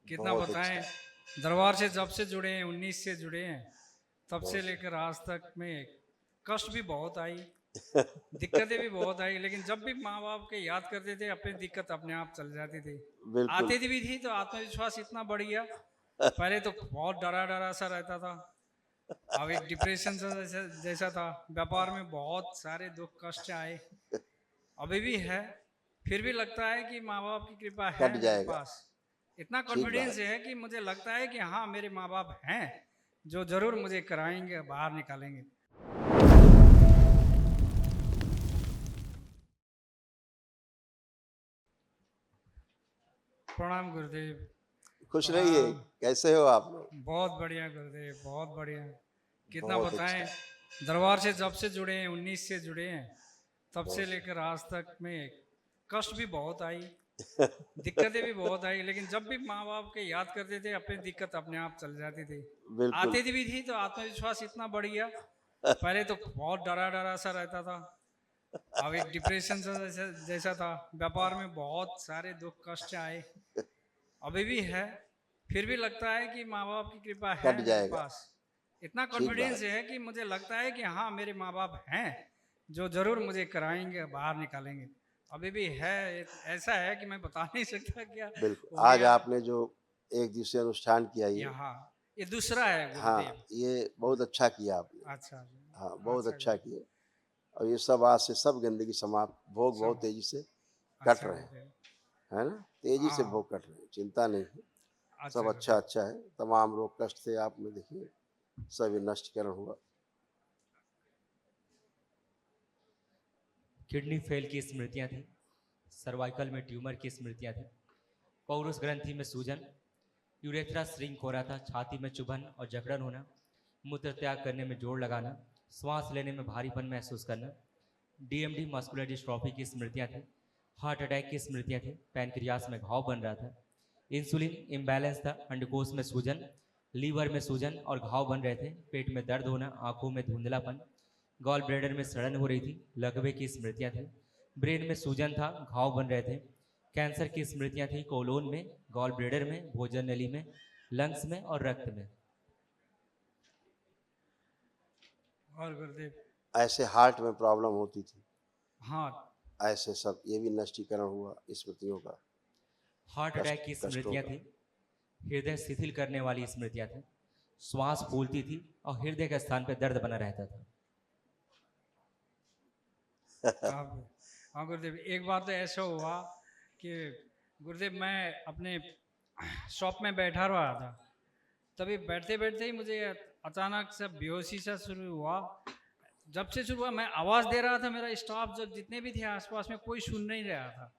कितना बहुत बताएं। अच्छा। दरबार से जब से जुड़े हैं, 19 से जुड़े हैं, तब से बहुत लेकर आज तक में कष्ट भी बहुत आई, दिक्कतें भी बहुत आई, लेकिन जब भी माँ बाप के याद करते थे अपनी दिक्कत अपने आप चल जाती थी। बिल्कुल। आती थी भी थी तो आत्मविश्वास इतना बढ़ गया। पहले तो बहुत डरा डरा सा रहता था। अब एक डिप्रेशन सा जैसा था। व्यापार में बहुत सारे दुख कष्ट आए, अभी भी है। फिर भी लगता है कि माँ बाप की कृपा है कट मेरे जाएगा। पास। इतना ठीक कॉन्फिडेंस बात। है कि मुझे लगता है कि हाँ, मेरे माँ बाप हैं जो जरूर मुझे कराएंगे, बाहर निकालेंगे। प्रणाम गुरुदेव। खुश रहिए। प्रणाम। कैसे हो आप लोग? बहुत बढ़िया गुरुदेव, बहुत बढ़िया। कितना बहुत बताएं। अच्छा। दरबार से जब से जुड़े हैं, 19 से जुड़े हैं, तब से बहुत लेकर आज तक में कष्ट भी बहुत आई, दिक्कतें भी बहुत आई, लेकिन जब भी माँ बाप के याद करते थे अपनी दिक्कत अपने आप चल जाती थी। बिल्कुल। आती थी भी थी तो आत्मविश्वास इतना बढ़ गया। पहले तो बहुत डरा डरा सा रहता था। अब एक डिप्रेशन सा जैसा था। व्यापार में बहुत सारे दुख कष्ट आए, अभी भी है। फिर भी लगता है कि माँ बाप की कृपा है कट मेरे जाएगा। पास। इतना ठीक कॉन्फिडेंस बात। है कि मुझे लगता है कि हाँ, मेरे माँ बाप हैं जो जरूर मुझे कराएंगे, बाहर निकालेंगे। अभी भी है। ऐसा है कि मैं बता नहीं सकता क्या बिल्कुल। हो आज गया। आपने जो एक दिवसीय अनुष्ठान किया यहाँ ये दूसरा है गुरुदेव। हाँ, ये बहुत अच्छा किया आपने। अच्छा जी। हाँ, बहुत अच्छा अच्छा गुरुदेव। किया। और ये सब आज से सब गंदगी समाप्त, भोग बहुत सब। तेजी से कट अच्छा रहे हैं, गुरुदेव। है ना? तेजी से हाँ। भोग कट रहे हैं, चिंता नहीं है। सब अच्छा अच्छा गुरुदेव। अच्छा है। तमाम रोग कष्ट थे आप में देखिए, सभी नष्टीकरण हुआ। किडनी फेल की स्मृतियां थी, सर्वाइकल में ट्यूमर की स्मृतियां थी, पौरुष ग्रंथि में सूजन, यूरेथ्रा श्रिंक हो रहा था, छाती में चुभन और जकड़न होना, मूत्र त्याग करने में जोर लगाना, श्वास लेने में भारीपन महसूस करना, डीएमडी मस्कुलर डिस्ट्रॉफी की स्मृतियां थी, हार्ट अटैक की स्मृतियां थी, पैनक्रियास में घाव बन रहा था, इंसुलिन इम्बैलेंस था, अंडकोश में सूजन, लीवर में सूजन और घाव बन रहे थे, पेट में दर्द होना, आंखों में धुंधलापन, गॉल ब्लैडर में सड़न हो रही थी, लकवे की स्मृतियां थी, ब्रेन में सूजन था, घाव बन रहे थे, कैंसर की स्मृतियां थी कोलोन में, गॉल ब्लैडर में, भोजन नली में, लंग्स में और रक्त में। और गुरुदेव। ऐसे हार्ट में प्रॉब्लम होती थी, हाँ। ऐसे सब ये भी नष्टीकरण हुआ स्मृतियों का, हार्ट कष्ट अटैक की कष्टों स्मृतियां का। थी, हृदय शिथिल करने वाली स्मृतियां थी, श्वास फूलती थी और हृदय के स्थान पर दर्द बना रहता था। हाँ। हाँ गुरुदेव, एक बार तो ऐसा हुआ कि गुरुदेव मैं अपने शॉप में बैठा रहा था। तभी बैठते बैठते ही मुझे अचानक से बेहोशी सा शुरू हुआ। जब से शुरू हुआ मैं आवाज़ दे रहा था, मेरा स्टाफ जब जितने भी थे आसपास में कोई सुन नहीं रहा था।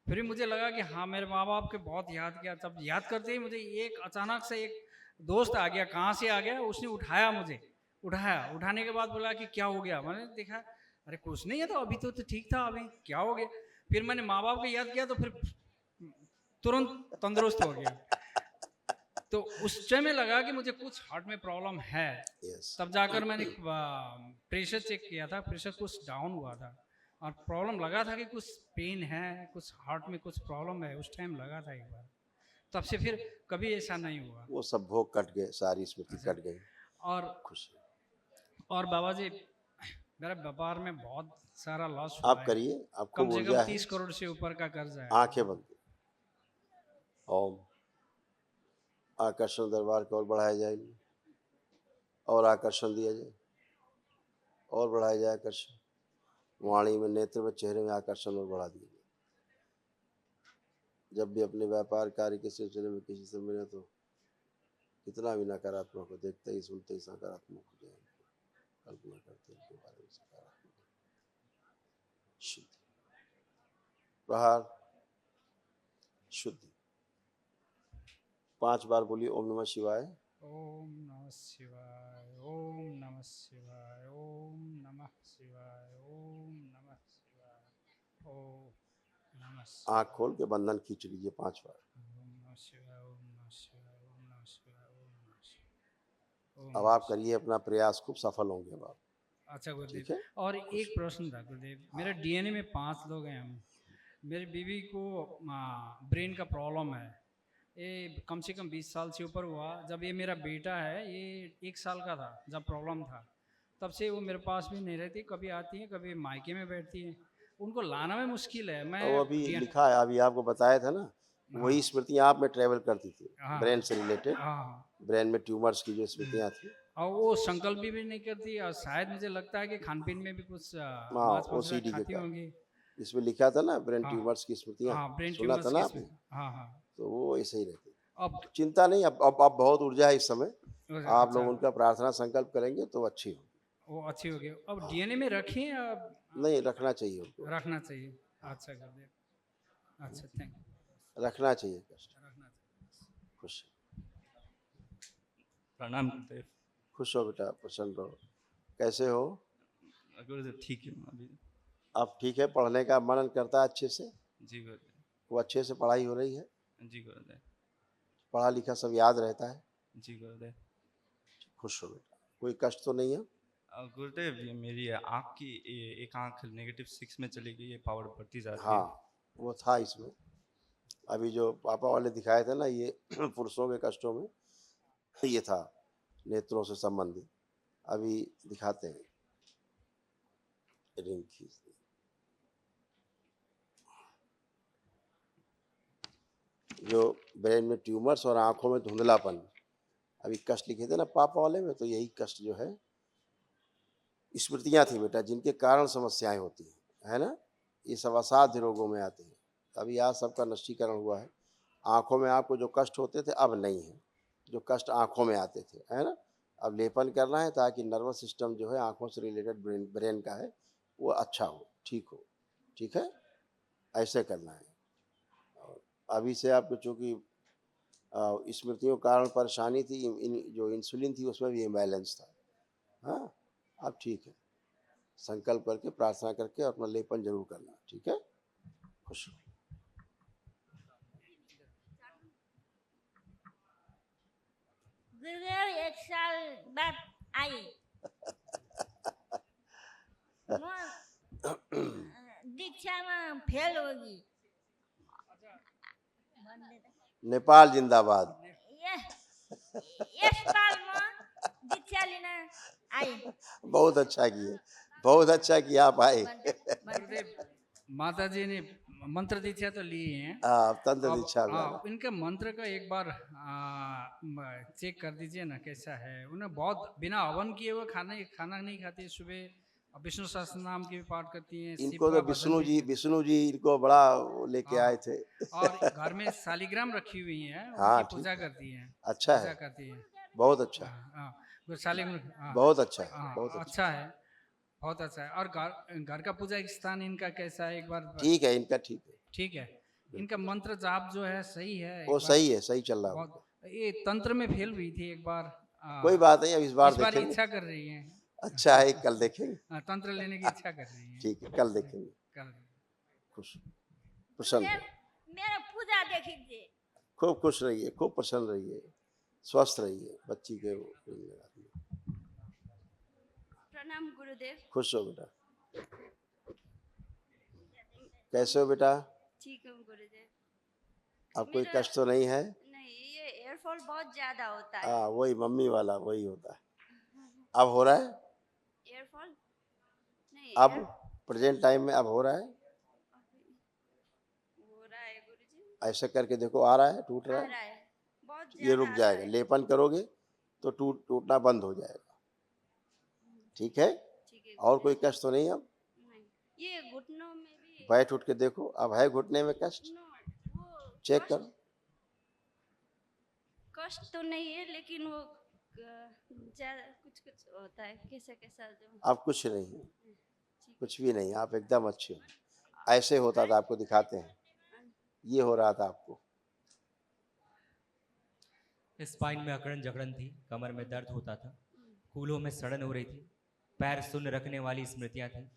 फिर मुझे लगा कि हाँ, मेरे माँ बाप के बहुत याद किया। तब याद करते ही मुझे एक अचानक से एक दोस्त आ गया, कहाँ से आ गया, उसने उठाया मुझे। उठाने के बाद बोला कि क्या हो गया। मैंने देखा, अरे कुछ नहीं है, तो अभी तो ठीक था, अभी क्या हो गया। फिर मैंने माँ बाप को याद किया तो फिर तुरंत तंदुरुस्त हो गया। तो उस समय लगा कि मुझे कुछ हार्ट में प्रॉब्लम है। यस। तब जाकर मैंने प्रेशर चेक किया था, प्रेशर कुछ डाउन हुआ था और प्रॉब्लम लगा था कि कुछ पेन है, कुछ हार्ट में कुछ प्रॉब्लम है। उस टाइम लगा था एक बार। तब से फिर कभी ऐसा नहीं हुआ। वो सब भोग कट गए, सारी स्मृति अच्छा। कट गई। और खुशी। बाबा जी, मेरा व्यापार में बहुत सारा लॉस हुआ आप है। करिए, आप कम खूब से कम ऊर्जा है। 30 करोड़ से ऊपर का कर्ज है। आंखें बंद। ओम। आकर्षण दरबार को और बढ़ाया जाएगी, और आकर्षण दिया जाए, और बढ़ाया जाए आकर्षण। वाणी में, नेत्र में, चेहरे में आकर्षण और बढ़ा दिया जाए। जब भी अपने व्यापार कार्य के सिलसिले में किसी से मिले तो कितना भी नकारात्मक हो, देखते ही सुनते ही सकारात्मक हो जाए, कल्पना करते हैं उनके बारे में सकारात्मक। शुद्धि, प्रहार, शुद्धि। 5 बार बोलिए ओम नमः शिवाय। ओम नमः शिवाय, ओम नमः शिवाय, ओम नमः शिवाय, ओम नमः शिवाय, ओम नमः शिवाय। आँख खोल के बंधन खींच लीजिए 5 बार। ओम नमः शिवाय, ओम नमः शिवाय, ओम नमः शिवाय, ओम नमः शिवाय, ओम अब नमः आप करिए शिवाय। अपना प्रयास, खूब सफल होंगे अब आप। अच्छा गुरुदेव, ठीक है। और खुश। एक प्रश्न था गुरुदेव। मेरे डीएनए में 5 लोग हैं हम। मेरी बीवी को ब्रेन का प्रॉब्लम है। ये कम से कम 20 साल से ऊपर हुआ। जब ये मेरा बेटा है, ये 1 साल का था जब प्रॉब्लम था, तब से वो मेरे पास भी नहीं रहती। कभी आती है, कभी मायके में बैठती है। उनको लाना में मुश्किल है। मैं वो अभी डी- लिखा है, अभी आपको बताया था ना, वही हाँ स्मृतियाँ आप में ट्रेवल करती थी, हाँ ब्रेन से रिलेटेड, हाँ। ब्रेन में ट्यूमर्स की जो स्मृतियाँ थी। और वो संकल्प भी नहीं करती, और शायद मुझे लगता है कि खान पीन में भी कुछ हाँ, मांस मदिरा ओसीडी के खाती कारण होंगी। इसमें लिखा था ना, ब्रेन हाँ ट्यूमर्स की स्मृतियाँ, हाँ, ब्रेन सुना था ट्यूमर्स ना की आपने? हाँ हाँ। तो वो ऐसे ही रहती। अब चिंता नहीं, अब बहुत ऊर्जा है इस समय। आप लोग अच्छा, उनका प्रार्थना संकल्प करेंगे तो अच्छी होगी। वो अच्छी हो गई। अब डीएनए में रखें, अब नहीं, रखना चाहिए उनको, रखना चाहिए। अच्छा कर दे। अच्छा, थैंक यू। रखना चाहिए कष्ट। रखना चाहिए। खुश प्रणाम गुरुदेव। खुश हो बेटा, प्रसन्न रहो। कैसे हो? गुरुदेव ठीक है अभी। अब ठीक है? पढ़ने का मनन करता है अच्छे से? जी गुरुदेव। वो अच्छे से पढ़ाई हो रही है? जी गुरुदेव। पढ़ा लिखा सब याद रहता है? जी गुरुदेव। खुश हो बेटा, कोई कष्ट तो नहीं है? गुरुदेव ये मेरी आँख की एक आँख -6 में चली गई है, पावर बढ़ती जा रही है। हाँ, वो था इसमें। अभी जो पापा वाले दिखाए थे ना, ये पुरुषों के कष्टों में ये था, नेत्रों से संबंधित। अभी दिखाते हैं, रिंग खींच दी। जो ब्रेन में ट्यूमर्स और आंखों में धुंधलापन, अभी कष्ट लिखे थे ना पापा वाले में, तो यही कष्ट जो है स्मृतियां थी बेटा, जिनके कारण समस्याएं होती हैं, है ना? ये सब असाध्य रोगों में आते हैं। अभी आज सबका नष्टीकरण हुआ है। आंखों में आपको जो कष्ट होते थे अब नहीं है, जो कष्ट आंखों में आते थे, है ना? अब लेपन करना है ताकि नर्वस सिस्टम जो है आंखों से रिलेटेड ब्रेन का है वो अच्छा हो, ठीक हो। ठीक है, ऐसे करना है। और अभी से आपको चूँकि स्मृतियों के कारण परेशानी थी, जो इंसुलिन थी उसमें भी इम्बैलेंस था। हाँ, अब ठीक है। संकल्प करके प्रार्थना करके अपना लेपन जरूर करना, ठीक है? खुश हो। गुरुदेव 1 साल बाद आई म दीक्षा में फेल होगी। नेपाल जिंदाबाद। यस साल में दीक्षा लेना आई। बहुत अच्छा किए, बहुत अच्छा किया आप आए। गुरुदेव, माता जी ने मंत्र दीक्षा तो ली है। तंत्र अब दीक्षा में हाँ, इनके मंत्र का एक बार चेक कर दीजिए ना कैसा है। उन्हें बहुत बिना हवन किए हुए खाना नहीं खाती। सुबह विष्णु सहस्त्र नाम की भी पाठ करती हैं, शिव इनको का तो भजन भी। विष्णु जी इनको बड़ा लेके आए हाँ, थे। और घर में शालिग्राम रखी हुई है, हाँ उनकी ठीक पूजा है, करती हैं। अच्छा पूजा है, करती हैं। बहुत अच्छा है, हाँ हाँ, वो शालिग्राम, हाँ बहुत अच्छा है, हाँ, बहुत अच्छा। अच्छा है, बहुत अच्छा है। और घर का पूजा स्थान इनका कैसा है एक बार? ठीक है, इनका ठीक है, ठीक है। इनका मंत्र जाप जो है सही है वो एक बार? सही है, सही चल रहा है बहुत। उनका। ये तंत्र में फेल हुई थी एक बार। कोई बात नहीं, अब इस बार इस बार देखेंगे। इच्छा कर रही है। अच्छा है, कल देखेंगे। तंत्र लेने की इच्छा कर रही है। ठीक है, कल देखेंगे। कर खुश, प्रसन्न गुरुदेव रहो। मेरा पूजा देखिए। खूब खुश रहिए, खूब प्रसन्न रहिए, स्वस्थ रहिए। बच्ची के वो प्रणाम गुरुदेव। खुश हो बेटा। कैसे हो बेटा? ठीक हूँ गुरुदेव। अब कोई मेरा- कष्ट तो नहीं है? नहीं, ये एयरफॉल बहुत ज्यादा होता है। हाँ, वही मम्मी वाला वही होता है। अब हो रहा है? एयरफॉल नहीं, अब प्रेजेंट टाइम में अब हो रहा है? हो रहा है गुरुजी। ऐसे करके देखो, आ रहा है, टूट आ रहा है? रहा है, बहुत ये ज्यादा रुक आता जाएगा, है। लेपन करोगे तो टूटना बंद हो जाएगा। ठीक है? ठीक है और कोई गुरुदेव। कष्ट तो नहीं? अब नहीं, ये घुटनों में भी। बैठ उठ के देखो, अब है घुटने में कष्ट? नो, वो चेक कष्ट- करो। कष्ट तो नहीं है, लेकिन वो ज्यादा कुछ होता है, कैसा कैसा जो। अब कुछ नहीं है, कुछ भी नहीं, आप एकदम अच्छे हो। ऐसे होता था, आपको दिखाते हैं, ये हो रहा था आपको। स्पाइन में अकड़न जकड़न थी, कमर में दर्द होता था, कूल्हों में सड़न हो रही थी, पैर शून्य रखने वाली स्मृतियां थी,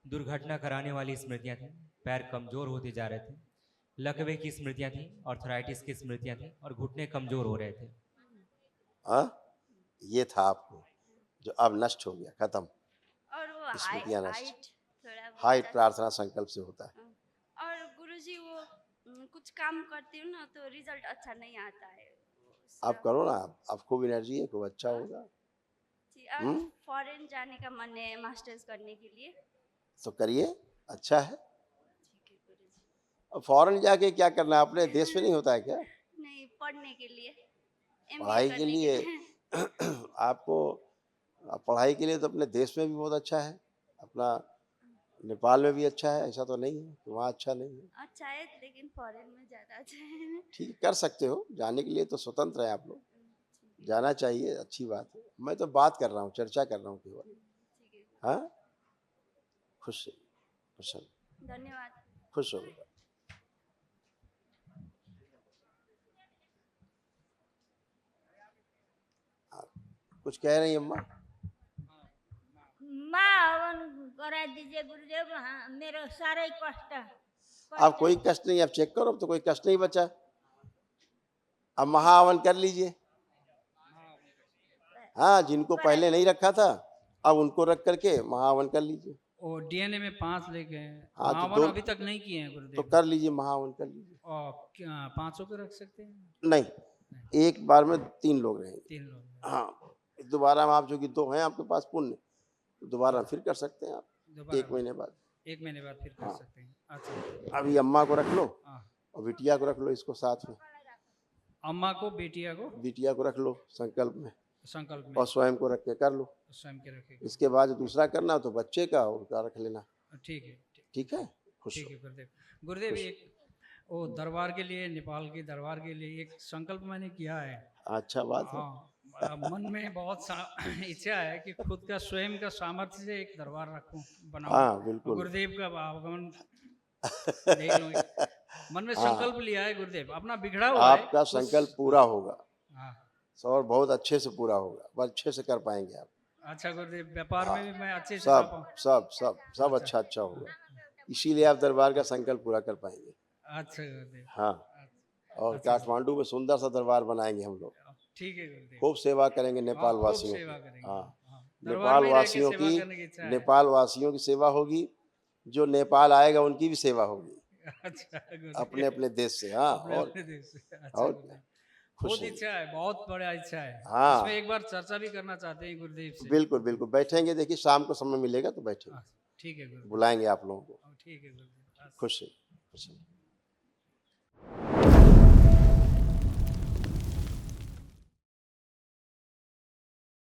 दुर्घटना कराने वाली स्मृतियां थी, पैर कमजोर होते जा रहे थे, लकवे की स्मृतियां थी, आर्थराइटिस की स्मृतियां थी और घुटने कमजोर हो रहे थे। हाँ, ये था आपको, जो अब नष्ट हो गया, खत्म। और वो स्मृतियां नष्ट। हाइट थोड़ा बहुत हाइट ज्यादा- प्रार्थना संकल्प से होता है। और गुरुजी वो कुछ कुछ काम करती हूँ ना तो रिजल्ट अच्छा नहीं आता है। आप करो ना, आप खूब एनर्जी है, खूब अच्छा होगा। जी, अब हम्म। फॉरेन जाने का मन है मास्टर्स करने के लिए। तो करिए, अच्छा है। ठीक है गुरुजी। अब फॉरेन जाके क्या करना है, अपने देश में नहीं होता है क्या? नहीं, पढ़ने के लिए, एमबीए पढ़ाई के करने के लिए लिए। आपको पढ़ाई के लिए तो अपने देश में भी बहुत अच्छा है, अपना नेपाल में भी अच्छा है, ऐसा तो नहीं है कि वहाँ अच्छा नहीं है। अच्छा है लेकिन फॉरेन में ज़्यादा अच्छा है। ठीक, कर सकते हो, जाने के लिए तो स्वतंत्र है आप लोग, ठीक है। जाना चाहिए, अच्छी बात है। मैं तो बात कर रहा हूँ, चर्चा कर रहा हूँ केवल। ठीक है, हाँ, खुश प्रसन्न, धन्यवाद। खुश होगा। कुछ कह रही अम्मा? माँ हवन करा दीजिए गुरुदेव। हाँ, मेरा सारा ही कष्ट अब कोई कष्ट नहीं, अब चेक करो, अब तो कोई कष्ट नहीं बचा। अब महाहवन कर लीजिए। हाँ, जिनको पहले नहीं रखा था अब उनको रख करके महाहवन कर लीजिए। और डीएनए में 5 लेके हैं, हाँ, तो महावन दो अभी तक नहीं किए हैं तो गुरुदेव। कर लीजिए, महाहवन कर लीजिए। और क्या 500 पे रख सकते हैं? नहीं, एक बार में 3 लोग रहेंगे। 3 लोग हैं। हाँ, दोबारा में आप जो कि 2 हैं आपके पास पुण्य, तो दोबारा फिर कर सकते हैं आप दोबारा 1 महीने बाद। 1 महीने बाद फिर कर हाँ। सकते हैं। अच्छा। अभी अम्मा को रख लो हाँ, और बिटिया को रख लो, इसको साथ में। अम्मा को, बेटिया को बिटिया को रख लो संकल्प में, संकल्प में और स्वयं को रख के कर लो। स्वयं के रखेगा। इसके बाद दूसरा करना हो तो बच्चे का उनका रख लेना। ठीक है, ठीक है, खुश ठीक हो। है गुरुदेव। गुरुदेव एक वो दरबार के लिए, नेपाल के दरबार के लिए एक संकल्प मैंने किया है। अच्छा बात है। हाँ, मन में बहुत इच्छा है कि खुद का स्वयं का सामर्थ्य से एक दरबार रखूं, बनाऊं। हाँ, और बिल्कुल। गुरुदेव का आगमन देख लूं। मन में हाँ, संकल्प लिया है गुरुदेव, अपना बिगड़ा हुआ है आपका संकल्प पूरा होगा हाँ। और बहुत अच्छे से पूरा होगा, बहुत अच्छे से कर पाएंगे आप। अच्छा गुरुदेव, व्यापार में भी मैं अच्छे से कर सब पाऊं। सब सब सब अच्छा अच्छा होगा, इसीलिए आप दरबार का संकल्प पूरा कर पाएंगे। अच्छा गुरुदेव। हाँ, और अच्छा, काठमांडू में सुंदर सा दरबार बनाएंगे हम लोग, ठीक है गुरुदेव। खूब सेवा करेंगे हाँ, नेपाल खूब वासियों सेवा की। करेंगे। हाँ, हाँ, दरबार नेपाल में ही रह के वासियों सेवा की, करने की इच्छा है। नेपाल वासियों की सेवा होगी, जो नेपाल आएगा उनकी भी सेवा होगी, अच्छा गुरुदेव। अपने अपने देश से। हाँ, अपने और अपने देश से। अच्छा और गुरुदेव, खुश बहुत हैं। इच्छा है, बहुत बड़ा इच्छा है। हाँ। इसमें एक बार चर्चा भी करना चाहते हैं गुरुदेव से। बिल्कुल बिल्कुल, बैठेंगे, देखिए शाम को समय मिलेगा तो बैठेंगे, हाँ, ठीक है गुरुदेव। बुलाएंगे आप लोगों को। ठीक है गुरुदेव। खुश है, खुश है।